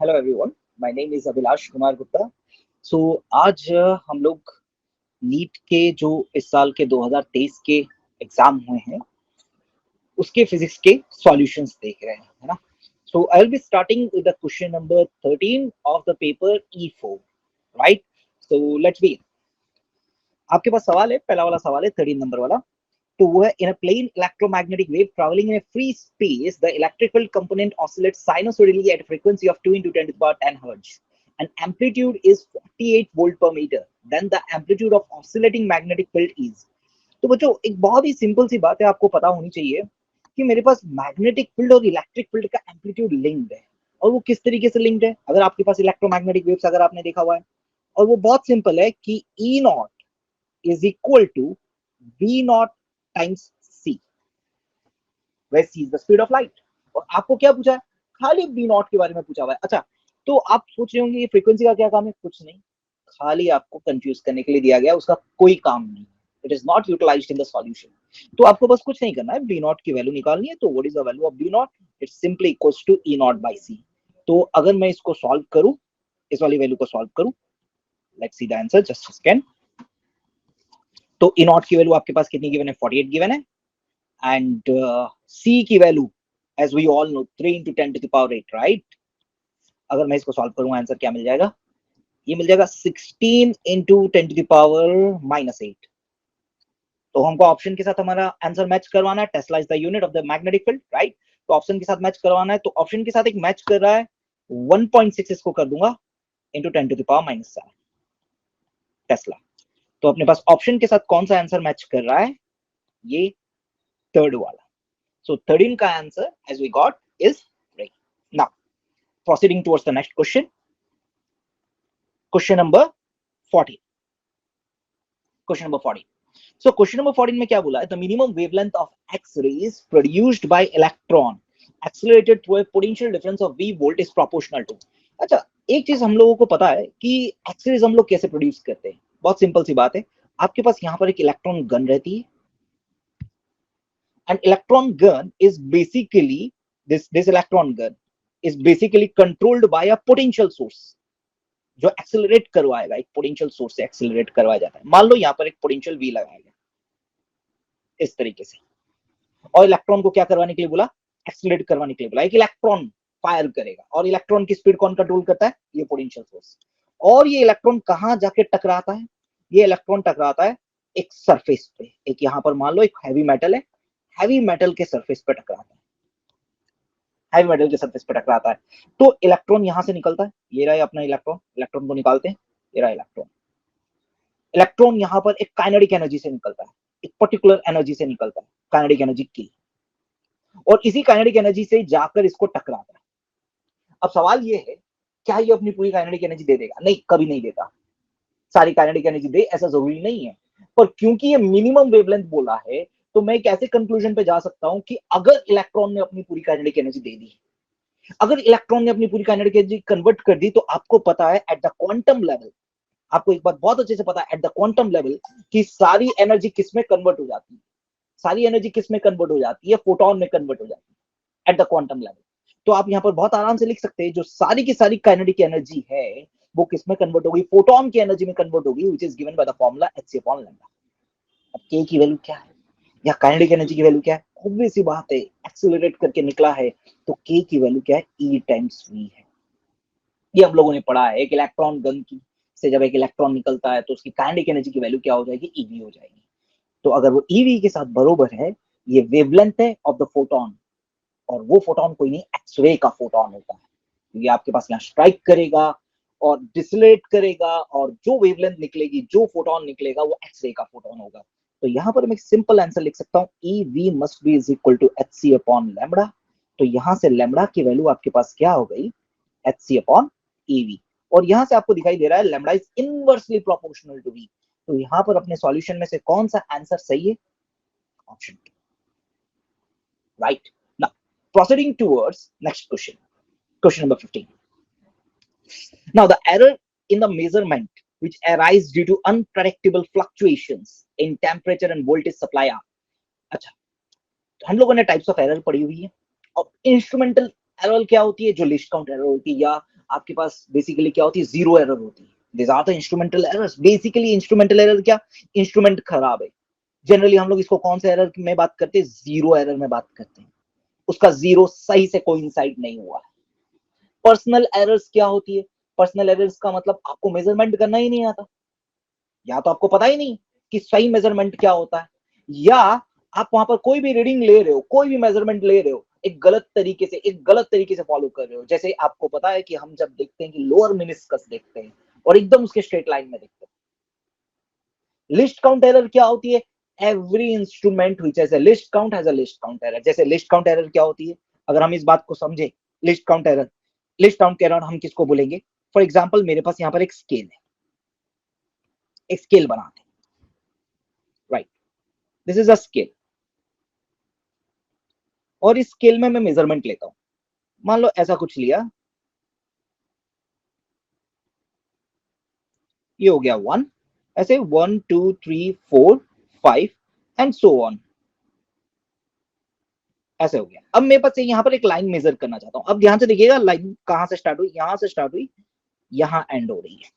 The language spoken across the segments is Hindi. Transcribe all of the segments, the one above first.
Hello everyone, my name is Abhilash Kumar Gupta. So आज हम लोग नीट के जो इस साल के 2023 के एग्जाम हुए हैं उसके फिजिक्स के सॉल्यूशंस देख रहे हैं, है ना। So I will be starting with the question number 13 of the paper E4, right. So let's be. आपके पास सवाल है, पहला वाला सवाल है 13 नंबर वाला। तो वो है, in a plane electromagnetic wave travelling in a free space the electric field component oscillates sinusoidally at a frequency of 2 into 10 to the power 10 hertz and amplitude is 48 volt per meter, then the amplitude of oscillating magnetic field is। तो बच्चों एक बहुत ही सिंपल सी बात है, आपको पता होनी चाहिए कि मेरे पास मैग्नेटिक फील्ड और इलेक्ट्रिक फील्ड का एम्पलीट्यूड लिंक्ड है। और वो किस तरीके से लिंक्ड है, अगर आपके पास इलेक्ट्रोमैग्नेटिक वेव्स अगर आपने देखा हुआ है, और वो बहुत सिंपल है कि E naught is equal to V naught times C, where c is the speed of light। और आपको क्या पूछा है, खाली बी नॉट के बारे में पूछा हुआ है। अच्छा, तो आप सोच रहे होंगे ये फ्रीक्वेंसी का क्या काम है, कुछ नहीं, खाली आपको कंफ्यूज करने के लिए दिया गया, उसका कोई काम नहीं। It is not utilised in the solution. तो आपको बस कुछ नहीं करना है, बी नॉट की वैल्यू निकालनी है। तो what is the value of B naught, it's simply equals to E naught by C. तो अगर मैं इसको सॉल्व करूं, इस वाली वैल्यू को सॉल्व करूं, let's see the answer, just second. तो ई नॉट की वैल्यू आपके पास कितनी गिवन है, 48 गिवन है। and c की value as we all know 3 into 10 to the power 8, right। अगर मैं इसको सॉल्व करूंगा आंसर क्या मिल जाएगा, ये मिल जाएगा 16 into 10 to the power -8। तो हमको ऑप्शन के साथ हमारा आंसर मैच करवाना है। Tesla is the unit of the magnetic field, right. तो ऑप्शन के साथ मैच करवाना है, तो ऑप्शन के साथ एक मैच कर रहा है 1.6, इसको कर दूंगा into 10 to the power -7 Tesla. तो अपने पास ऑप्शन के साथ कौन सा आंसर मैच कर रहा है, ये थर्ड वाला। So 13 का answer as we got is right. Now proceeding towards the next question. Question number 14. Question number 14. So question number 14 में क्या बोला है, the minimum wavelength of X-rays produced by electron accelerated through a potential difference of V volt is proportional to। अच्छा, एक चीज हम लोगों को पता है कि एक्सरेज हम लोग कैसे प्रोड्यूस करते हैं। बहुत सिंपल सी बात है, आपके पास यहाँ पर एक इलेक्ट्रॉन गन रहती है। An electron gun is basically this electron gun is basically controlled by a potential source जो एक्सेलरेट करवाएगा। एक पोटेंशियल सोर्स से एक्सेलरेट करवाया जाता है। मान लो यहाँ पर एक पोटेंशियल वी लगाया गया इस तरीके से, और इलेक्ट्रॉन को क्या करवाने के लिए बोला, एक्सेलरेट करवाने के लिए बोला। एक इलेक्ट्रॉन फायर करेगा, और इलेक्ट्रॉन की स्पीड कौन कंट्रोल करता है, ये पोटेंशियल सोर्स। और ये इलेक्ट्रॉन कहां जाके टकराता है, ये इलेक्ट्रॉन टकराता है एक सरफेस पे। एक यहाँ पर मान लो एक हैवी मेटल है, हैवी मेटल के सरफेस पे टकराता है, हैवी मेटल के सरफेस पे टकराता है। तो इलेक्ट्रॉन यहां से निकलता है, ये रहा अपना इलेक्ट्रॉन, इलेक्ट्रॉन को निकालते हैं, ये रहा इलेक्ट्रॉन। इलेक्ट्रॉन यहां पर एक काइनेटिक एनर्जी से निकलता है, एक पर्टिकुलर एनर्जी से निकलता है, काइनेटिक एनर्जी की, और इसी काइनेटिक एनर्जी से जाकर इसको टकराता है। अब सवाल ये है, क्या ये अपनी पूरी काइनेटिक एनर्जी दे देगा, नहीं, कभी नहीं देता। सारी काइनेटिक एनर्जी दे ऐसा जरूरी नहीं है, पर क्योंकि ये मिनिमम वेवलेंथ बोला है, तो मैं एक ऐसे कंक्लूजन पे जा सकता हूं कि अगर इलेक्ट्रॉन ने अपनी पूरी काइनेटिक एनर्जी दे दी, अगर इलेक्ट्रॉन ने अपनी पूरी काइनेटिक एनर्जी कन्वर्ट कर दी, तो आपको पता है एट द क्वांटम लेवल, आपको एक बात बहुत अच्छे से पता है एट द क्वांटम लेवल कि सारी एनर्जी किस में कन्वर्ट हो जाती है, सारी एनर्जी किस में कन्वर्ट हो जाती है, फोटोन में कन्वर्ट हो जाती है एट द क्वांटम लेवल। तो आप यहां पर बहुत आराम से लिख सकते हैं, जो सारी की सारी काइनेटिक एनर्जी है वो किस में कन्वर्ट होगी, फोटोन की एनर्जी में कन्वर्ट होगी, which is given by the formula hc/λ। अब k की वैल्यू क्या है या काइनेटिक एनर्जी की वैल्यू क्या है, ऑब्वियस सी बात है, एक्सेलरेट करके निकला है, तो k की वैल्यू क्या है, e टाइम्स v है। ये हम लोगों ने पढ़ा है, एक इलेक्ट्रॉन गन की से जब एक इलेक्ट्रॉन निकलता है तो उसकी काइनेटिक एनर्जी की वैल्यू क्या हो जाएगी, ev हो जाएगी। तो अगर वो ev के साथ बरोबर है, ये वेवलेंथ है ऑफ द फोटोन, और वो फोटोन कोई नहीं, एक्सरे का फोटोन होता है। ये आपके पास यहाँ स्ट्राइक करेगा और डिसलेट करेगा, और जो वेवलेंथ निकलेगी, जो फोटोन निकलेगा, वो एक्सरे का फोटोन होगा। तो यहाँ पर मैं सिंपल आंसर लिख सकता हूँ, ev must be is equal to hc/λ। तो यहाँ से लैम्बडा की वैल्यू आपके पास क्या हो गई, hc/ev। और यहाँ से आपको दिखाई दे रहा है lambda is inversely proportional to v। तो यहाँ पर अपने सॉल्यूशन में से कौन सा आंसर सही है, option right. Now proceeding towards next question, question number 15. Now the error in the measurement which arise due to unpredictable fluctuations in temperature and voltage supply are। अच्छा, तो हम लोगों ने टाइप्स ऑफ एरर पढ़ी हुई है। और इंस्ट्रूमेंटल एरर क्या होती है, जो लिस्ट काउंट एरर होती है, या आपके पास बेसिकली क्या होती है, जीरो एरर होती है। This are the instrumental errors. Basically instrumental error क्या, इंस्ट्रूमेंट खराब है। जनरली हम लोग इसको कौन से एरर में बात करते हैं, जीरो एरर में बात करते हैं, उसका जीरो सही से कोइंसाइड नहीं हुआ है। पर्सनल एरर्स क्या होती है, पर्सनल एरर्स का मतलब आपको मेजरमेंट करना ही नहीं आता, या तो आपको पता ही नहीं कि सही मेजरमेंट क्या होता है, या आप वहां पर कोई भी रीडिंग ले रहे हो, कोई भी मेजरमेंट ले रहे हो, एक गलत तरीके से फॉलो कर रहे हो। जैसे आपको पता है कि हम जब देखते हैं कि लोअर मिनिस्कस देखते हैं और एकदम उसके स्ट्रेट लाइन में देखते हैं। लिस्ट काउंट एरर क्या होती है, every instrument which has a list count has a list count error. जैसे लिस्ट काउंट एरर क्या होती है, अगर हम इस बात को समझे, लिस्ट काउंट एरर हम किसको बोलेंगे। फॉर एग्जाम्पल मेरे पास यहाँ पर एक स्केल है, एक स्केल बनाते हैं, right, this is a scale, और इस स्केल में मैं मेजरमेंट लेता हूं। मान लो ऐसा कुछ लिया, ये हो गया 1, ऐसे 1 2 3 4 5 एंड सो ऑन, ऐसे हो गया। अब मेरे पास यहाँ पर एक लाइन मेजर करना चाहता हूं। अब ध्यान से देखिएगा, लाइन कहां से स्टार्ट हुई, यहां से स्टार्ट हुई, यहां एंड हो रही है।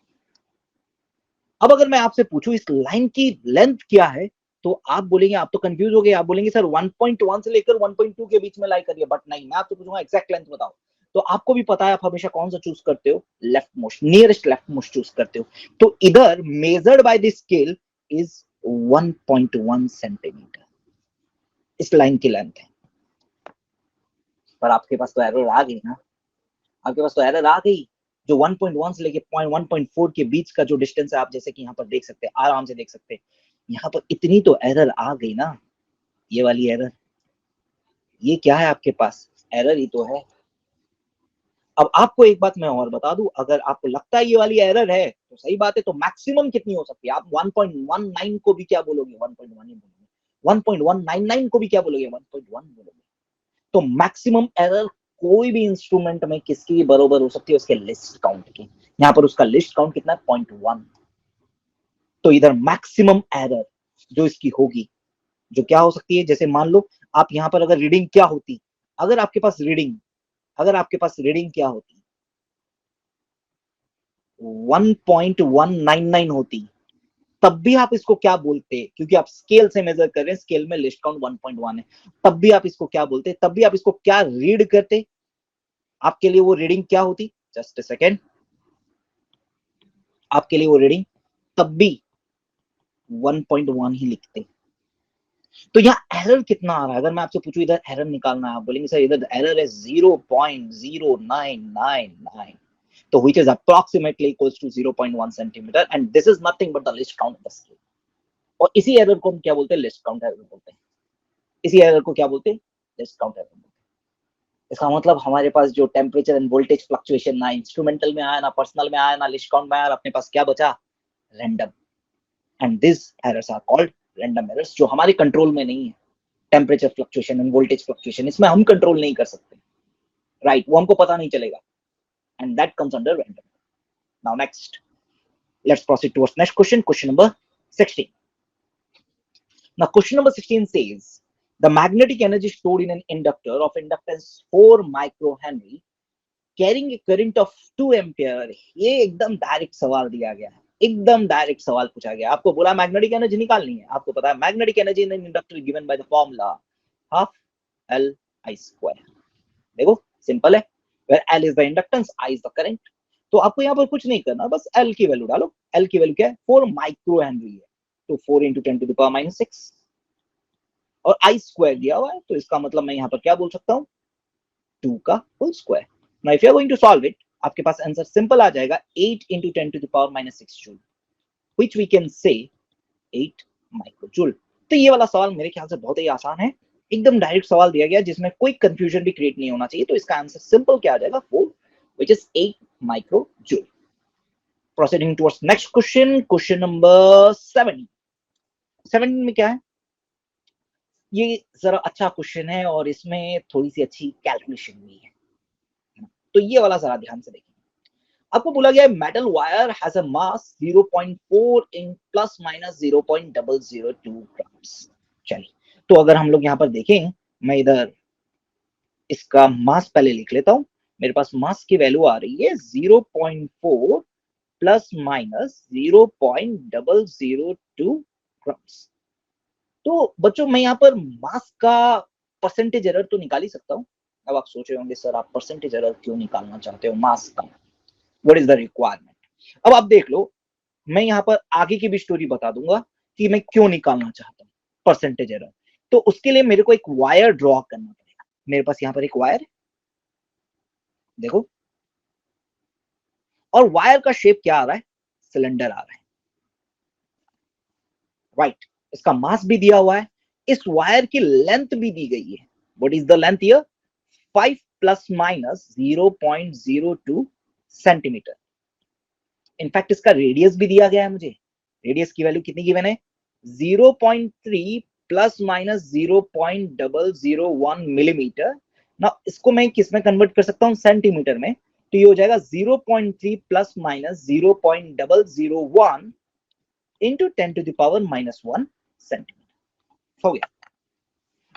अब अगर मैं आपसे पूछूं इस लाइन की लेंथ क्या है, तो आप बोलेंगे, आप तो कंफ्यूज हो गए, आप बोलेंगे सर 1.1 से लेकर 1.2 के बीच में लाई करिए। बट नहीं, मैं आपसे पूछूंगा एग्जैक्ट लेंथ बताओ। तो आपको भी पता है, आप हमेशा कौन सा चूज करते हो, left most, nearest left most choose करते हो। तो इधर measured by this scale is 1.1 centimetre, इस लाइन की लेंथ है। पर आपके पास तो एरर आ गई ना, आपके पास तो एरर आ गई। जो 1.1 से लेके 1.4 के बीच का जो डिस्टेंस है, आप जैसे कि यहाँ पर देख सकते हैं, आराम से देख सकते हैं, यहाँ पर इतनी तो एरर आ गई ना, ये वाली एरर। ये क्या है आपके पास, एरर ही तो है। अब आपको एक बात मैं और बता दूं, अगर आपको लगता है ये वाली एरर है तो सही बात है, तो मैक्सिमम कितनी हो सकती है, आप 1.19 को भी क्या बोलोगे, 1.1 ही बोलोगे, 1.199 को भी क्या बोलोगे, 1.1 बोलोगे। तो मैक्सिमम एरर कोई भी इंस्ट्रूमेंट में किसकी बरोबर हो सकती है, उसके लिस्ट काउंट की। यहाँ पर उसका लिस्ट काउंट कितना है, 0.1। तो इधर मैक्सिमम एरर जो इसकी होगी, जो क्या हो सकती है, जैसे मान लो आप यहाँ पर अगर रीडिंग क्या होती, अगर आपके पास रीडिंग अगर आपके पास रीडिंग क्या होती, 1.199 होती, तब भी आप इसको क्या बोलते, क्योंकि आप स्केल से मेजर कर रहे हैं, स्केल में लिस्ट काउंट 1.1 है, तब भी आप इसको क्या बोलते, तब भी आप इसको क्या रीड करते, आपके लिए वो रीडिंग क्या होती, जस्ट अ सेकेंड, आपके लिए वो रीडिंग तब भी 1.1 ही लिखते। तो यहाँ एरर कितना आ रहा है, अगर मैं आपसे पूछूं इधर एरर निकालना है, आप बोलेंगे सर इधर एरर है 0.0999, तो which is approximately equals to 0.1 centimeter, and this is nothing but the list count of the scale। और इसी एरर को हम क्या बोलते हैं, लिस्ट काउंट एरर बोलते हैं। इसी एरर को क्या बोलते हैं, लिस्ट काउंट एरर बोलते हैं। इसका मतलब हमारे पास जो टेम्परेचर एंड वोल्टेज फ्लक्चुएशन ना इंस्ट्रूमेंटल में आया, ना पर्सनल में आया, ना लिस्ट काउंट में आया, अपने पास क्या बचा, random. And this errors are called random errors, जो हमारे कंट्रोल में नहीं है। Temperature fluctuation and voltage fluctuation, इसमें हम कंट्रोल नहीं कर सकते, राइट, वो हमको पता नहीं चलेगा, and that comes under random. Now next, let's proceed towards next question, question number 16. Now question number 16 says the magnetic energy stored in an inductor of inductance 4 microhenry carrying a current of 2 ampere। ये एकदम डायरेक्ट सवाल दिया गया है, एकदम डायरेक्ट सवाल पूछा गया, आपको बोला मैग्नेटिक एनर्जी निकालनी है। आपको पता है magnetic energy in inductor given by the formula half L I square. देखो सिंपल है, where L is the inductance, I is the current। तो आपको यहाँ पर कुछ नहीं करना, बस L की वैल्यू डालो। L की वैल्यू क्या है, 4 माइक्रो हेनरी है, तो 4 into 10 to the power minus 6, और I स्क्वायर दिया हुआ है, तो इसका मतलब मैं यहाँ पर क्या बोल सकता हूँ, 2 का whole square. Now if you are going to solve it, आपके पास आंसर सिंपल आ जाएगा, 8 into 10 to the power minus 6 joule, which we can say 8 micro joule. तो ये वाला सवाल मेरे ख्याल से बहुत ही आसान है, एकदम डायरेक्ट सवाल दिया गया जिसमें कोई कंफ्यूजन भी क्रिएट नहीं होना चाहिए। तो इसका आंसर सिंपल क्या आ जाएगा, 4, which is 8 micro joule। Proceeding towards next question, question number 17। 17 में क्या है, ये जरा अच्छा क्वेश्चन है और इसमें थोड़ी सी अच्छी कैलकुलेशन भी है, तो ये वाला जरा ध्यान से देखिए। आपको बोला गया है metal wire has a mass 0.4 in plus minus 0.002 grams. चलिए, तो अगर हम लोग यहाँ पर देखें, मैं इधर इसका मास पहले लिख लेता हूं, मेरे पास मास की वैल्यू आ रही है 0.4 प्लस माइनस 0.002 ग्राम्स। तो बच्चों मैं यहाँ पर मास का परसेंटेज एरर तो निकाल ही सकता हूँ। अब आप सोच रहे होंगे सर आप परसेंटेज एरर क्यों निकालना चाहते हो मास का, व्हाट इज द रिक्वायरमेंट। अब आप देख लो, मैं यहाँ पर आगे की भी स्टोरी बता दूंगा कि मैं क्यों निकालना चाहता हूँ परसेंटेज एरर। तो उसके लिए मेरे को एक वायर ड्रॉ करना पड़ेगा। मेरे पास यहाँ पर एक वायर है, देखो, और वायर का शेप क्या आ रहा है, सिलेंडर आ रहा है, राइट। इसका मास भी दिया हुआ है, इस वायर की लेंथ भी दी गई है। What is the length here, 5 plus minus 0.02 centimetre. In fact इसका रेडियस भी दिया गया है मुझे। रेडियस की वैल्यू कितनी गिवन है, 0.3 प्लस माइनस 0.001 मिलीमीटर। ना इसको मैं किस में कन्वर्ट कर सकता हूं, सेंटीमीटर में। तो ये हो जाएगा 0.3 plus minus 0.001 into 10 to the power -1 centimetre. हो गया।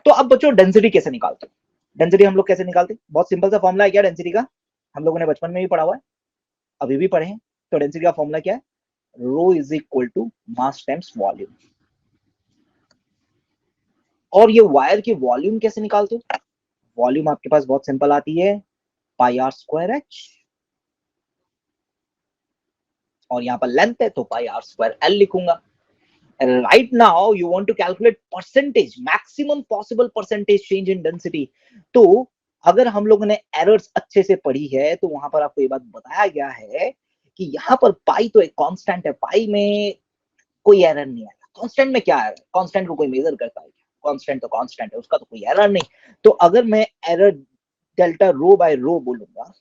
तो अब बच्चों डेंसिटी कैसे निकालते हैं, डेंसिटी हम लोग कैसे निकालते हैं, बहुत सिंपल सा फॉर्मूला है क्या डेंसिटी का, हम लोगों ने बचपन में भी पढ़ा हुआ है, अभी भी पढ़े हैं। तो डेंसिटी का फॉर्मूला क्या है, rho is equal to mass times volume. और ये वायर की वॉल्यूम कैसे निकालते हो, वॉल्यूम आपके पास बहुत सिंपल आती है, पाई आर स्क्वायर एच, और यहां पर लेंथ है तो पाई आर स्क्वायर एल लिखूंगा। Right now you want to calculate percentage, maximum possible percentage change in density. तो अगर हम लोगों ने एरर्स अच्छे से पढ़ी है तो वहां पर आपको ये बात बताया गया है कि यहाँ पर पाई तो एक कांस्टेंट है, पाई में कोई एरर नहीं आएगा। कांस्टेंट में क्या है, कांस्टेंट को कोई मेजर करता है, कांस्टेंट तो कांस्टेंट है, उसका तो कोई एरर नहीं। तो अगर मैं एरर डेल्टा रो बाय रो बोलूंगा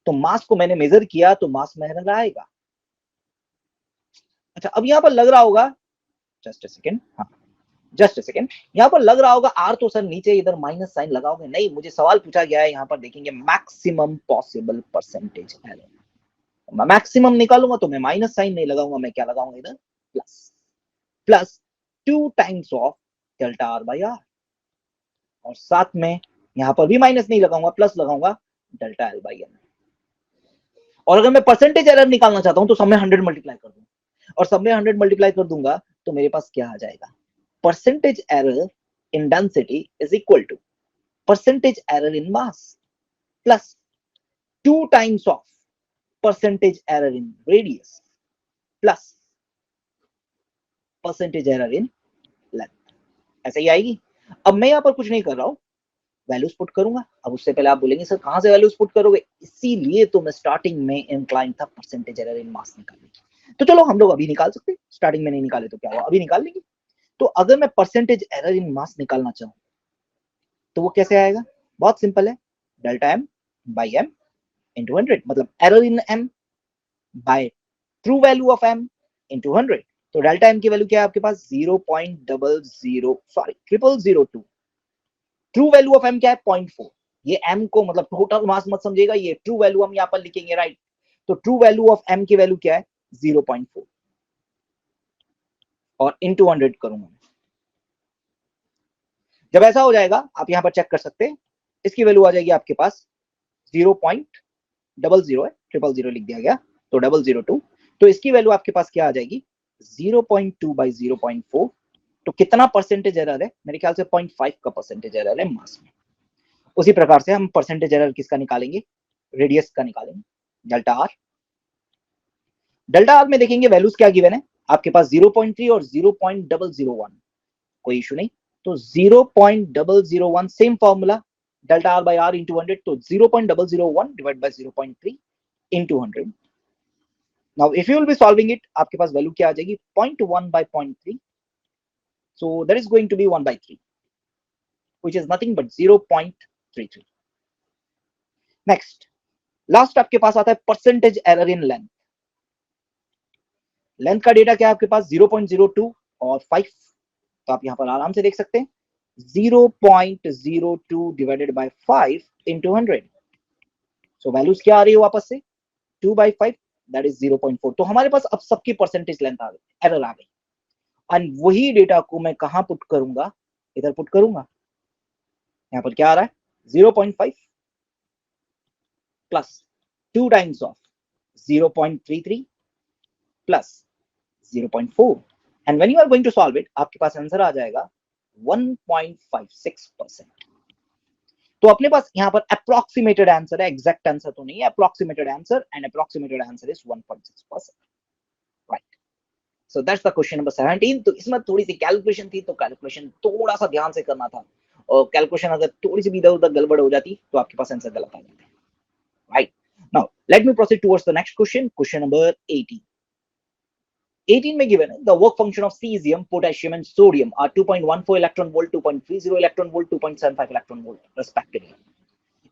तो मास को मैंने मेजर किया तो मास में एरर आएगा। अच्छा अब यहां पर लग रहा होगा, जस्ट अ सेकेंड, हाँ जस्ट अ सेकेंड, यहाँ पर लग रहा होगा आर तो सर नीचे इधर माइनस साइन लगाओगे, नहीं, मुझे सवाल पूछा गया है, यहाँ पर देखेंगे maximum possible percentage error. Maximum निकालूंगा तो मैं माइनस साइन नहीं लगाऊंगा, मैं क्या लगाऊंगा इधर, plus, plus 2 times of delta R by R, और साथ में यहां पर भी माइनस नहीं लगाऊंगा, प्लस लगाऊंगा डेल्टा एल बाई एन। और अगर मैं परसेंटेज एरर निकालना चाहता हूं तो सब में 100 मल्टीप्लाई कर दूंगा, और सब में 100 मल्टीप्लाई कर दूंगा तो मेरे पास क्या आ जाएगा, percentage error in density is equal to percentage error in mass plus 2 times of percentage error in radius plus percentage error in length। ऐसे ही आएगी। अब मैं यहां पर कुछ नहीं कर रहा हूं, वैल्यूज पुट करूंगा। अब उससे पहले आप बोलेंगे सर कहां से वैल्यूज पुट करोगे, इसीलिए तो मैं स्टार्टिंग में इंक्लाइन था परसेंटेज एरर इन मास निकालने की। तो चलो हम लोग अभी निकाल सकते हैं, स्टार्टिंग में नहीं निकाले तो क्या हुआ, अभी निकाल लेंगे। तो अगर मैं परसेंटेज एरर इन मास निकालना चाहूं तो वो कैसे आएगा, बहुत सिंपल है, delta M by M into 100, मतलब error in M by true value of M into 100। तो डेल्टा एम की वैल्यू क्या है आपके पास, 0.002, ट्रू वैल्यू ऑफ एम क्या है, 0.4। ये एम को मतलब टोटल मास मत समझिएगा, ये ट्रू वैल्यू हम यहाँ पर लिखेंगे, राइट। तो ट्रू वैल्यू ऑफ एम की वैल्यू क्या है, 0.4, और इंटू 100 करूंगा। जब ऐसा हो जाएगा आप यहां पर चेक कर सकते हैं, इसकी वैल्यू आ जाएगी आपके पास 0.00 है, 000 लिख दिया गया, तो 002। तो इसकी वैल्यू आपके पास क्या आ जाएगी, 0.2 बाई 0.4। तो कितना परसेंटेज एरर है, मेरे ख्याल से 0.5 का परसेंटेज एरर है मास में। उसी प्रकार से हम परसेंटेज एरर किसका निकालेंगे, रेडियस का निकालेंगे, डेल्टा आर। डेल्टा आर में देखेंगे वैल्यूज क्या गिवन है आपके पास, 0.3 और 0.001, कोई इशू नहीं। तो 0.001 same formula, delta R by R into 100, तो 0.001 divide by 0.3 into 100। Now if you will be solving it, आपके पास वैल्यू क्या आ जाएगी, 0.1 बाई 0.3, so that is going to be 1 by 3, which is nothing but 0.33। Next, last आपके पास आता है percentage error in length. Length का डेटा क्या है आपके पास, 0.02 और 5, तो आप यहां पर आराम से देख सकते हैं 0.02 divided by 5 into 100। So values क्या आ रही है वापस से, 2 by 5, दैट इज 0.4। तो हमारे पास अब सबकी परसेंटेज लेंथ आ गई, एरर आ गई। एंड वही डेटा को मैं कहां पुट करूंगा, इधर पुट करूंगा। यहां पर क्या आ रहा है, 0.5 plus 2 times of 0.33 plus 0.4 and when you are going to solve it आपके पास आंसर आ जाएगा 1.56%। तो अपने पास यहाँ पर अप्रोक्सीमेटेड आंसर है, एग्जैक्ट आंसर तो नहीं है, approximated answer and approximated answer is 1.6%, right. So that's the question number 17। तो इसमें थोड़ी सी कैलकुलेशन थी, तो कैलकुलेशन थोड़ा सा ध्यान से करना था, और कैलकुलेशन अगर थोड़ी सी भी इधर उधर गड़बड़ हो जाती तो आपके पास आंसर गलत आ जाता है, right. Now let me proceed towards the next question, question number 18। 18 में given है the work function of cesium, potassium and sodium are 2.14 electron volt, 2.30 electron volt, 2.75 electron volt respectively.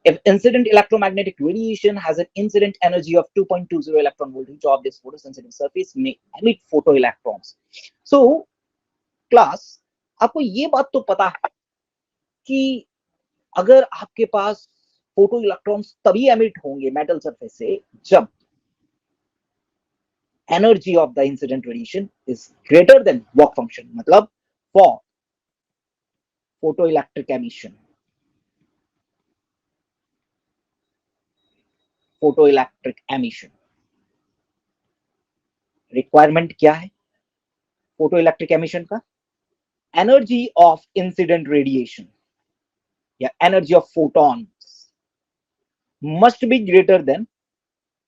If incident electromagnetic radiation has an incident energy of 2.20 electron volt, each of this photosensitive surface may emit photoelectrons. So class आपको ये बात तो पता है कि अगर आपके पास फोटो इलेक्ट्रॉन्स तभी एमिट होंगे मेटल सरफेस से जब energy of the incident radiation is greater than work function, मतलब for photoelectric emission, photoelectric emission requirement क्या है photoelectric emission का? energy of incident radiation या energy of photons must be greater than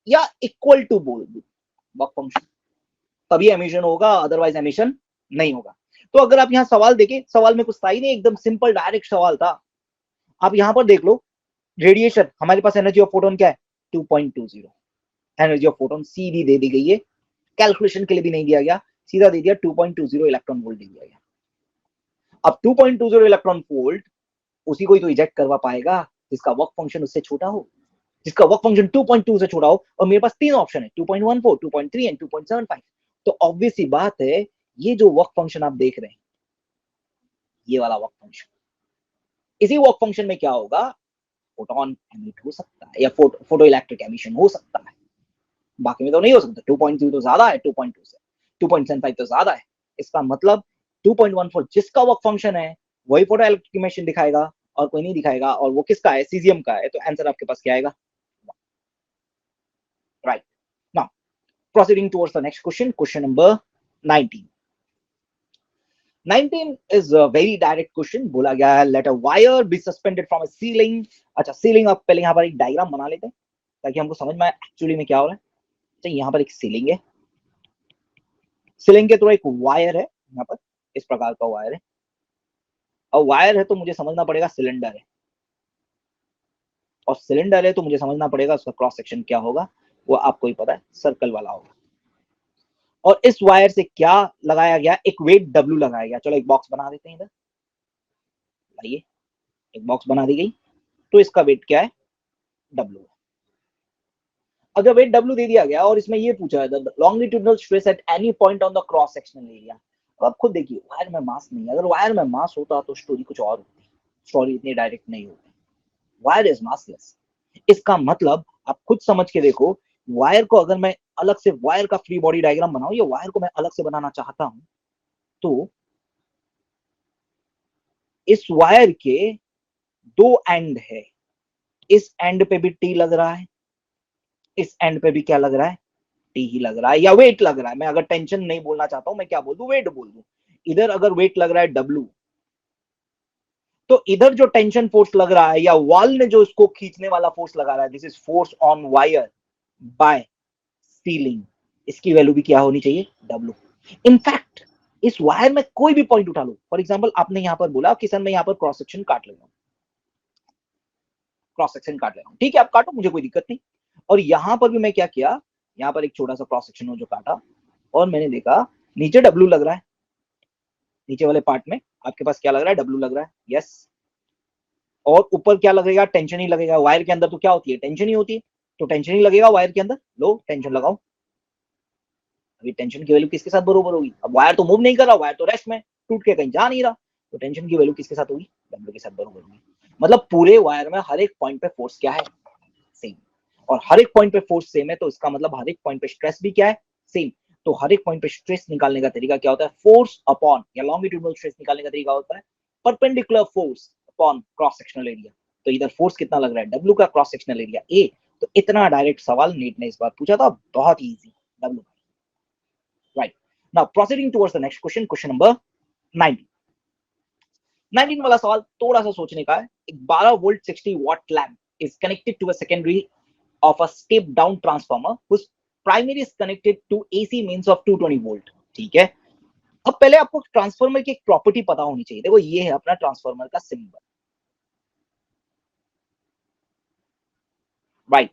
या equal to बोल दो वर्क फंक्शन, तभी एमिशन होगा, अदरवाइज एमिशन नहीं होगा। तो अगर आप यहाँ सवाल देखें, सवाल में कुछ था ही नहीं, एकदम सिंपल डायरेक्ट सवाल था। आप यहाँ पर देख लो, रेडिएशन हमारे पास एनर्जी ऑफ फोटोन क्या है 2.20, एनर्जी ऑफ फोटोन सीधी दे दी गई है, कैलकुलेशन के लिए भी नहीं दिया गया, सीधा दे दिया 2.20 इलेक्ट्रॉन वोल्ट दे दिया गया। अब 2.20 इलेक्ट्रॉन वोल्ट उसी को ही तो इजेक्ट करवा पाएगा जिसका वर्क फंक्शन उससे छोटा हो, जिसका वर्क फंक्शन 2.2 से छोटा हो, और मेरे पास तीन ऑप्शन है 2.14, 2.3 एंड 2.75। तो ऑब्वियस सी बात है ये जो वर्क फंक्शन आप देख रहे हैं, ये वाला वर्क फंक्शन, इसी वर्क फंक्शन में क्या होगा, फोटोन एमिट हो सकता है या फोटो इलेक्ट्रिक एमिशन हो सकता है, बाकी में तो नहीं हो सकता। 2.2 तो ज्यादा है 2.2 से, 2.75 तो ज्यादा है। इसका मतलब 2.14 जिसका वर्क फंक्शन है वही फोटो इलेक्ट्रिक एमिशन दिखाएगा और कोई नहीं दिखाएगा, और वो किसका है, सीजियम का है। तो आंसर आपके पास क्या आएगा, right. Now proceeding towards the next question, question number 19. 19 is a very direct question। बोला गया है let a wire be suspended from a ceiling। अच्छा सीलिंग, आप पहले यहाँ पर एक डायग्राम बना लेते हैं ताकि हमको समझ में आए एक्चुअली में क्या हो रहा है। अच्छा यहाँ पर एक सीलिंग है, सीलिंग के थ्रू एक वायर है, यहाँ पर इस प्रकार का वायर है, और वायर है तो मुझे समझना पड़ेगा सिलेंडर है, और सिलेंडर है तो मुझे समझना पड़ेगा उसका क्रॉस सेक्शन क्या होगा, वो आपको ही पता है सर्कल वाला होगा। और इस वायर से क्या लगाया गया, एक वेट W लगाया गया। चलो एक बॉक्स बना देते हैं, इधर लाइए, एक बॉक्स बना दी गई, तो इसका वेट क्या है W। अगर वेट W दे दिया गया और इसमें ये पूछा है longitudinal stress at any point on the cross sectional area, तो आप खुद देखिए वायर में मास नहीं है, अगर वायर में मास होता तो स्टोरी कुछ और होती, स्टोरी इतनी डायरेक्ट नहीं होती, वायर इज मासलेस। इसका मतलब आप खुद समझ के देखो, वायर को अगर मैं अलग से वायर का फ्री बॉडी डायग्राम बनाऊं या वायर को मैं अलग से बनाना चाहता हूं, तो इस वायर के दो एंड है, इस एंड पे भी टी लग रहा है, इस एंड पे भी क्या लग रहा है, टी ही लग रहा है, या वेट लग रहा है। मैं अगर टेंशन नहीं बोलना चाहता हूं, मैं क्या बोल दूं, वेट बोल दूं। इधर अगर वेट लग रहा है W, तो इधर जो टेंशन फोर्स लग रहा है या वॉल ने जो इसको खींचने वाला फोर्स लगा रहा है, this is force on wire by ceiling, इसकी वैल्यू भी क्या होनी चाहिए W। इनफैक्ट इस वायर में कोई भी पॉइंट उठा लो, फॉर एग्जांपल आपने यहां पर बोला किशन में यहां पर क्रॉस सेक्शन काट लेगा, क्रॉस सेक्शन काट लेगा, ठीक है आप काटो, मुझे कोई दिक्कत नहीं। और यहां पर भी मैं क्या किया, यहां पर एक छोटा सा क्रॉस सेक्शन हो जो काटा, और मैंने देखा नीचे W लग रहा है, नीचे वाले पार्ट में आपके पास क्या लग रहा है, W लग रहा है, यस। और ऊपर क्या लगेगा, टेंशन ही लगेगा। वायर के अंदर तो क्या होती है, टेंशन ही होती है, तो टेंशन ही लगेगा वायर के अंदर। लो टेंशन लगाओ, अभी टेंशन की वैल्यू किसके साथ बरोबर होगी, अब वायर तो मूव नहीं कर रहा, वायर तो रेस्ट में, टूट के कहीं जा नहीं रहा, तो टेंशन की वैल्यू किसके साथ होगी, W के साथ बरोबर होगी। मतलब पूरे वायर में हर एक पॉइंट पे फोर्स क्या है, सेम, और हर एक पॉइंट पे फोर्स सेम है, तो इसका मतलब हर एक पॉइंट पे स्ट्रेस भी क्या है, सेम। तो हर एक पॉइंट पे स्ट्रेस निकालने का तरीका क्या होता है, फोर्स अपॉन या लॉन्गिट्यूडनल स्ट्रेस निकालने का तरीका होता है perpendicular force upon cross sectional area. तो इधर फोर्स कितना लग रहा है W का, क्रॉस सेक्शनल एरिया A, तो इतना डायरेक्ट सवाल नीट ने इस बार पूछा था, बहुत easy. W right. Now proceeding towards the next question, question number 19। 19 वाला सवाल थोड़ा सा सोचने का है। एक 12 volt 60 watt lamp is connected to a secondary of a step down transformer whose primary is connected to AC means of 220 volt. ठीक है, अब पहले आपको ट्रांसफार्मर की एक प्रॉपर्टी पता होनी चाहिए। देखो ये है अपना ट्रांसफार्मर का सिंबल, राइट।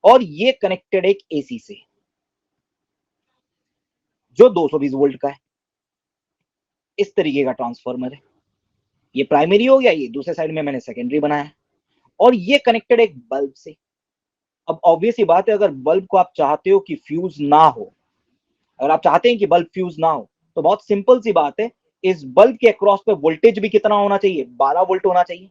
और ये कनेक्टेड एक एसी से जो 220 वोल्ट का है। इस तरीके का ट्रांसफार्मर है। ये प्राइमरी हो गया, ये दूसरे साइड में मैंने सेकेंडरी बनाया है, और ये कनेक्टेड एक बल्ब से। अब ऑब्वियस ही बात है, अगर बल्ब को आप चाहते हो कि फ्यूज ना हो, अगर आप चाहते हैं कि बल्ब फ्यूज ना हो, तो बहुत सिंपल सी बात है, इस बल्ब के अक्रॉस पे वोल्टेज भी कितना होना चाहिए, 12 वोल्ट होना चाहिए।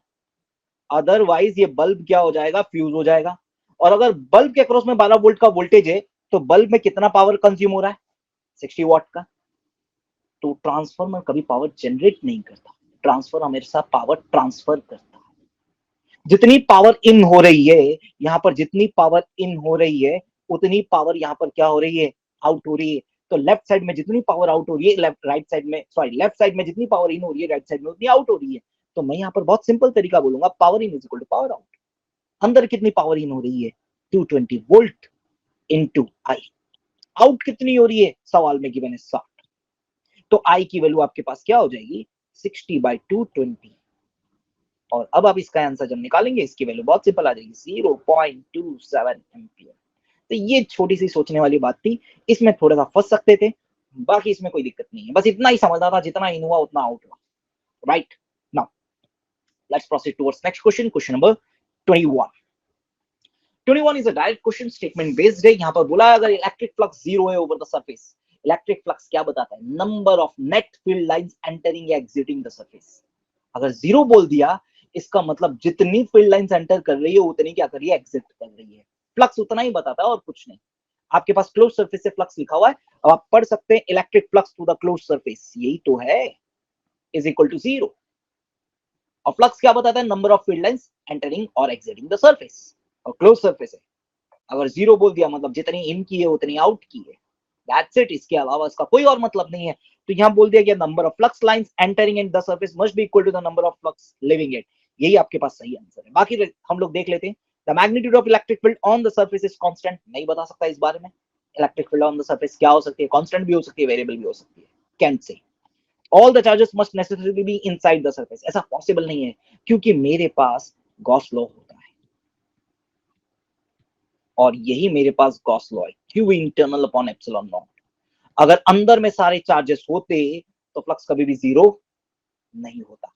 अदरवाइज ये बल्ब क्या हो जाएगा, फ्यूज हो जाएगा। और अगर बल्ब के अक्रॉस में 12 वोल्ट का वोल्टेज है, तो बल्ब में कितना पावर कंज्यूम हो रहा है, 60 वॉट का। तो ट्रांसफार्मर कभी पावर जनरेट नहीं करता, ट्रांसफर हमेशा पावर ट्रांसफर करता है। जितनी पावर इन हो रही है यहां पर, जितनी पावर इन हो रही है उतनी पावर यहां पर क्या हो रही है, आउट हो रही है। तो लेफ्ट साइड में जितनी पावर आउट हो रही है, लेफ्ट राइट साइड में, सॉरी लेफ्ट साइड में जितनी पावर इन हो रही है, राइट साइड में उतनी आउट हो रही है। तो मैं यहां पर बहुत सिंपल तरीका बोलूंगा, power in is equal to power out. अंदर कितनी पावर इन हो रही है, 220 वोल्ट इंटू आई। आउट कितनी हो रही है, सवाल में गिवन है 60। तो आई की वैल्यू आपके पास क्या हो जाएगी, 60/220। और अब आप इसका आंसर जब निकालेंगे, इसकी वैल्यू बहुत सिंपल आ जाएगी, 0.27 एम्पियर। तो ये छोटी सी सोचने वाली बात थी, इसमें थोड़ा सा फंस सकते थे, बाकी इसमें कोई दिक्कत नहीं है। बस इतना ही समझना था, जितना इन हुआ उतना आउट हुआ, right. Now let's proceed towards next question, question number 21। 21 is a direct question, statement based है। यहां पर बोला अगर इलेक्ट्रिक फ्लक्स जीरो है over the surface, electric flux क्या बताता है, number of net field lines entering या एग्जिटिंग द सरफेस। अगर जीरो बोल दिया, इसका मतलब जितनी फील्ड लाइंस एंटर कर रही है उतनी क्या कर रही है, एग्जिट कर रही है। फ्लक्स उतना ही बताता है और कुछ नहीं। आपके पास क्लोज सरफेस से फ्लक्स लिखा हुआ है, अब आप पढ़ सकते हैं electric flux to the close surface, यही तो है, इज इक्वल टू जीरो। और फ्लक्स क्या बताता है, number of field lines entering और एग्जिटिंग द सरफेस, और क्लोज सरफेस है। अगर जीरो बोल दिया मतलब जितनी इन की है उतनी आउट की है, दैट्स इट। इसके अलावा इसका कोई और मतलब नहीं है। तो यहां बोल दिया गया number of flux lines entering in the surface must be equal to the number of flux leaving it. यही आपके पास सही आंसर है। बाकी हम लोग देख लेते हैं। The magnitude of electric field on the surface is constant, नहीं बता सकता इस बारे में। Electric field on the surface क्या हो सकती है, कांस्टेंट भी हो सकती है, वेरिएबल भी हो सकती है, कैंट से। All the charges must necessarily be inside the surface, ऐसा पॉसिबल नहीं है, क्योंकि मेरे पास गॉस लॉ होता है, और यही मेरे पास गॉस लॉ है, Q internal upon epsilon not. अगर अंदर में सारे चार्जेस होते तो फ्लक्स कभी भी जीरो नहीं होता।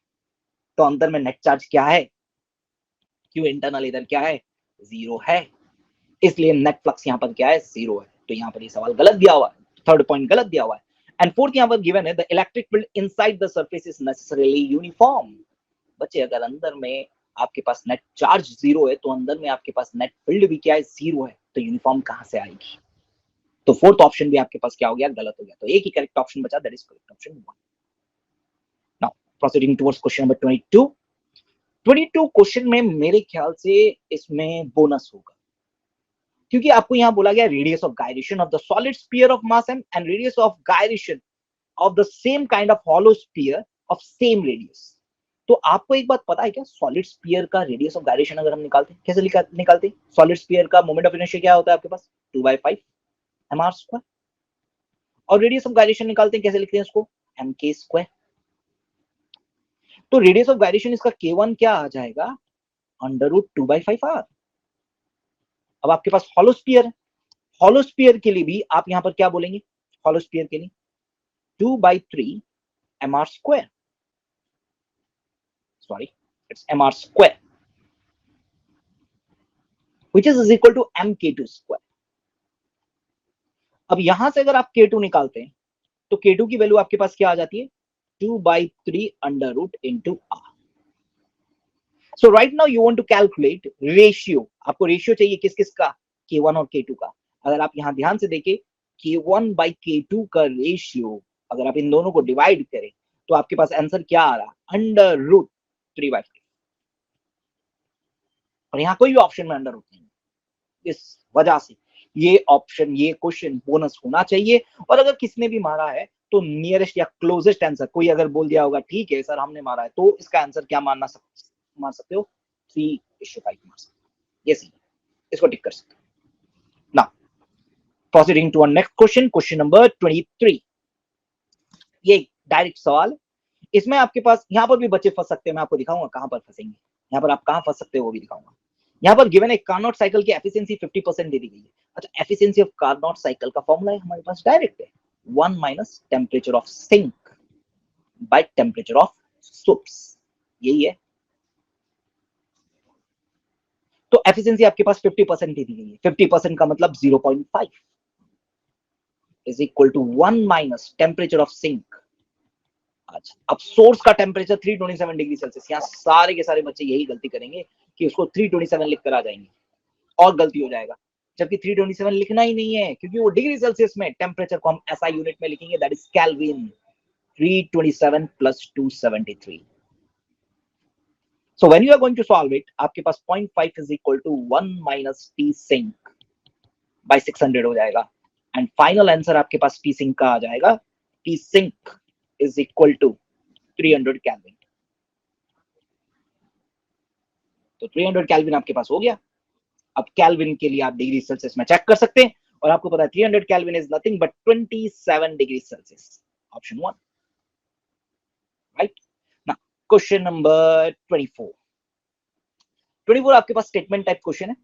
तो अंदर में नेट चार्ज क्या है, क्यू इंटरनल इधर क्या है, जीरो है, इसलिए नेट फ्लक्स यहाँ पर क्या है, जीरो है। तो यहाँ पर ये सवाल गलत दिया हुआ है, थर्ड पॉइंट गलत दिया हुआ है। एंड फोर्थ यहाँ पर गिवन है, the electric field inside the surface is necessarily uniform. बच्चे अगर अंदर में आपके पास नेट चार्ज जीरो है, तो अंदर में आपके पास नेट फील्ड भी क्या है, जीरो है, तो यूनिफॉर्म कहां से आएगी। तो फोर्थ ऑप्शन भी आपके पास क्या हो गया, गलत हो गया। तो एक ही करेक्ट ऑप्शन बचा, that is correct option 1। Now proceeding towards question number 22। 22 question में मेरे ख्याल से इसमें बोनस होगा, क्योंकि आपको यहां बोला गया radius of gyration of the solid sphere of mass m and radius of gyration of the same kind of hollow sphere of same radius. तो आपको एक बात पता है क्या, सॉलिड स्फीयर का रेडियस ऑफ गायरेशन अगर हम निकालते हैं, कैसे निकालते हैं, सॉलिड स्फीयर का मोमेंट ऑफ इनर्शिया क्या होता है आपके पास, 2/5 mr²। और रेडियस ऑफ गायरेशन निकालते हैं, कैसे लिखते हैं उसको, mk²। तो रेडियस ऑफ गायरेशन इसका k1 क्या आ जाएगा, √2/5r। अब आपके पास हॉलो स्फीयर है, हॉलो स्फीयर के लिए भी आप यहां पर क्या बोलेंगे, हॉलो स्फीयर के लिए 2/3 mr², sorry it's mr², which is equal to mk2²। अब यहां से अगर आप k2 निकालते हैं, तो k2 की वैल्यू आपके पास क्या आ जाती है, 2/3 √ into r। So right now you want to calculate ratio, आपको रेशियो चाहिए किस किस का, k1 और k2 का। अगर आप यहां ध्यान से देखें, k1/k2 का रेशियो अगर आप इन दोनों को डिवाइड करें, तो आपके पास आंसर क्या आ रहा, √3/5। और यहां कोई भी ऑप्शन में अंडर रूट नहीं, इस वजह से ये ऑप्शन, ये क्वेश्चन बोनस होना चाहिए। और अगर किसने भी मारा है तो नियरेस्ट या क्लोजेस्ट आंसर, कोई अगर बोल दिया होगा ठीक है सर हमने मारा है, तो इसका आंसर क्या मार सकते हो, 3:5 मार सकते हो। ये सही, इसको टिक कर सकते हो। ना proceeding to next question, question number 23। ये डायरेक्ट सवाल, इसमें आपके पास यहाँ पर भी बच्चे फंस सकते हैं, मैं आपको दिखाऊंगा कहां पर फंसेंगे, यहाँ पर आप कहां फंस सकते हो वो भी दिखाऊंगा। यहाँ पर गिवन एक कार्नोट साइकिल की एफिशिएंसी 50% दे दी गई है। अच्छा, एफिशिएंसी ऑफ कार्नोट साइकिल का फॉर्मूला है हमारे पास डायरेक्ट है, 1 minus temperature of sink by temperature of source, यही है। तो एफिशिएंसी आपके पास 50% दे दी गई है, 50% का मतलब 0.5 is equal to 1 minus temperature of sink. अच्छा, अब सोर्स का टेम्परेचर 327 डिग्री सेल्सियस, यहाँ सारे के सारे बच्चे यही गलती करेंगे कि उसको 327 लिख कर आ जाएंगे और गलती हो जाएगा, जबकि 327 लिखना ही नहीं है क्योंकि वो डिग्री सेल्सियस में, टेम्परेचर को हम एसआई यूनिट में लिखेंगे, that is kelvin. 327 plus 273। So when you are going to solve it, आपके पास 0.5 is equal to 1 minus T sink by 600 हो जाएगा, एंड फाइनल आंसर आपके पास T sink का आ जाएगा, T sink is equal to 300 kelvin. तो 300 केल्विन आपके पास हो गया। अब केल्विन के लिए आप डिग्री सेल्सियस में चेक कर सकते हैं, और आपको पता है 300 kelvin is nothing but 27 degree Celsius, option 1, right. Now question number 24। 24 आपके पास स्टेटमेंट टाइप क्वेश्चन है,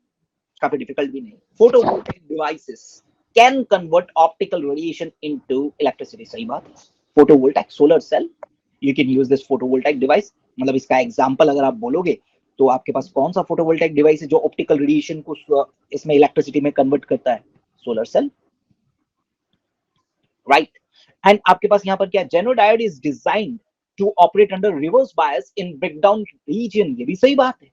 काफी डिफिकल्ट भी नहीं। Photovoltaic devices can convert optical radiation into electricity, सही बात। Photovoltaic solar cell, you can use this photovoltaic device, मतलब इसका एग्जांपल अगर आप बोलोगे तो आपके पास कौन सा फोटोवोल्टाइक डिवाइस है जो ऑप्टिकल रेडिएशन को इसमें इलेक्ट्रिसिटी में कन्वर्ट करता है, सोलर सेल, राइट। एंड आपके पास यहाँ पर क्या, zener diode is designed to operate under reverse bias in breakdown region, ये भी सही बात है।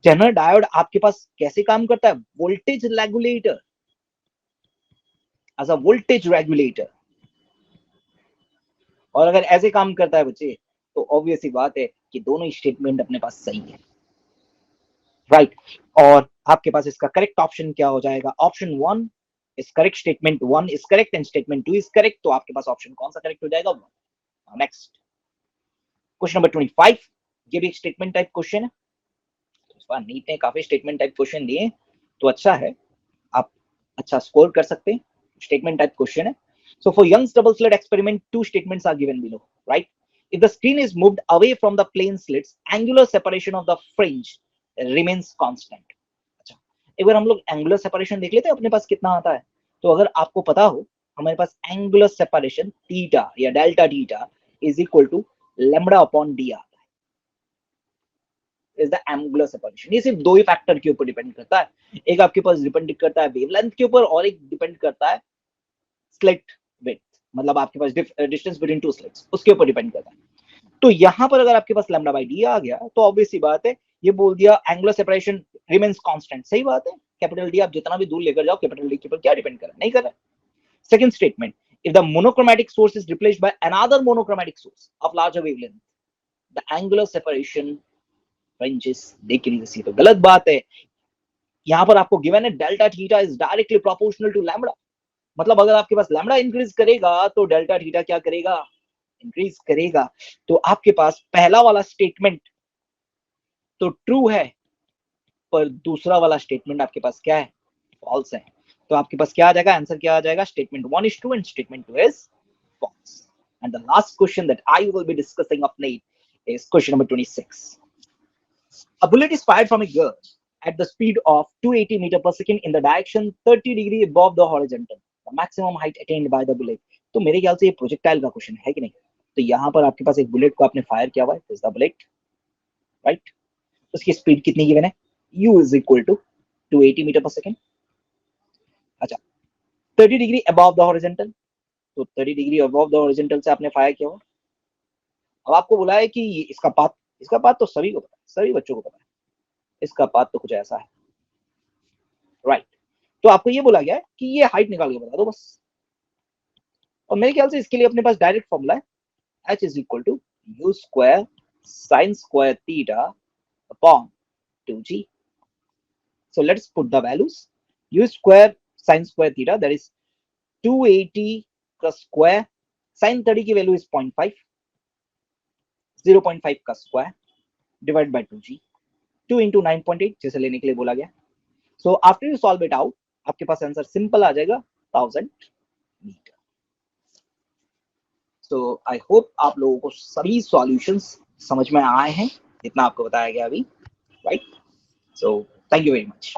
जेनर डायोड आपके पास कैसे काम करता है, voltage regulator, as a voltage regulator. और अगर ऐसे काम करता है बच्चे तो ऑब्वियस ही बात है कि दोनों स्टेटमेंट अपने पास सही है, राइट। और आपके पास इसका करेक्ट ऑप्शन क्या हो जाएगा, option 1 is correct, statement 1 is correct and statement 2 is correct. तो आपके पास ऑप्शन कौन सा करेक्ट हो जाएगा, 1। नेक्स्ट क्वेश्चन नंबर 25, ये भी एक स्टेटमेंट टाइप क्वेश्चन है। इस बार नीट ने काफी स्टेटमेंट टाइप क्वेश्चन दिए, तो अच्छा है, आप अच्छा स्कोर कर सकते हैं। स्टेटमेंट टाइप क्वेश्चन है। So for Young's double slit experiment, two statements are given below, right? If the screen is moved away from the plane slits, angular separation of the fringe remains constant. अच्छा, एक बार हम लोग एंगुलर सेपरेशन देख लेते हैं अपने पास कितना आता है। तो अगर आपको पता हो, हमारे पास एंगुलर सेपरेशन थीटा या delta theta is equal to lambda upon D आता है, इज द एंगुलर सेपरेशन। ये सिर्फ दो ही फैक्टर के ऊपर डिपेंड करता है, एक आपके पास डिपेंड करता है वेवलेंथ के ऊपर और एक डिपेंड करता है स्लिट विड्थ, मतलब आपके पास डिस्टेंस बिटवीन टू स्लिट्स, उसके ऊपर डिपेंड करता है। तो यहां पर अगर आपके पास लैम्बडा बाई डी आ गया तो ऑब्वियस सी बात है, ये बोल दिया एंगुलर सेपरेशन रिमेंस कांस्टेंट, सही बात है। कैपिटल डी आप जितना भी दूर लेकर जाओ, कैपिटल डी के ऊपर क्या डिपेंड कर रहा है, नहीं कर रहा है। Second statement, if the monochromatic source is replaced by another monochromatic source of larger wavelength, the angular separation fringes decrease, तो गलत बात है। यहां पर आपको गिवन है delta theta is directly proportional to lambda, मतलब अगर आपके पास लैम्बडा इंक्रीज करेगा तो डेल्टा थीटा क्या करेगा, इंक्रीज करेगा। तो आपके पास पहला वाला स्टेटमेंट तो ट्रू है, पर दूसरा वाला स्टेटमेंट आपके पास क्या है, फॉल्स है। तो आपके पास क्या आ जाएगा, आंसर क्या आ जाएगा, statement 1 is true and statement 2 is false. And the last question that I will be discussing of late is question number 26. A bullet is fired from a gun at the speed of 280 meter per second in the direction 30 degree above the horizontal. The maximum height attained by the bullet. तो मेरे ख्याल से ये प्रोजेक्टाइल का क्वेश्चन है कि नहीं। तो यहाँ पर आपके पास एक बुलेट को आपने फायर किया हुआ है, दिस द बुलेट, राइट। उसकी स्पीड कितनी गिवन है, u is equal to 280 metre per second. अच्छा, 30 डिग्री अबव द हॉरिजॉन्टल, तो 30 डिग्री अबव द हॉरिजॉन्टल से आपने फायर किया हुआ। अब आपको बोला है कि इसका पाथ तो सभी को पता है, सभी बच्चों को पता है, इसका पाथ तो कुछ ऐसा है, राइट। तो आपको ये बोला गया है कि ये हाइट निकाल के बता दो बस। और मेरे ख्याल से इसके लिए अपने पास डायरेक्ट फॉर्मूला है, h is equal to u square sin square theta upon 2g. So let's put the values. u square sin square theta, that is 280 का स्क्वायर, sin 30 की वैल्यू इज 0.5, 0.5 का square divide by 2g, 2 into 9.8 जैसे लेने के लिए बोला गया। So after you solve it out, आपके पास आंसर सिंपल आ जाएगा 1000 मीटर। सो आई होप आप लोगों को सभी सॉल्यूशंस समझ में आए हैं जितना आपको बताया गया अभी, right? So thank you very much.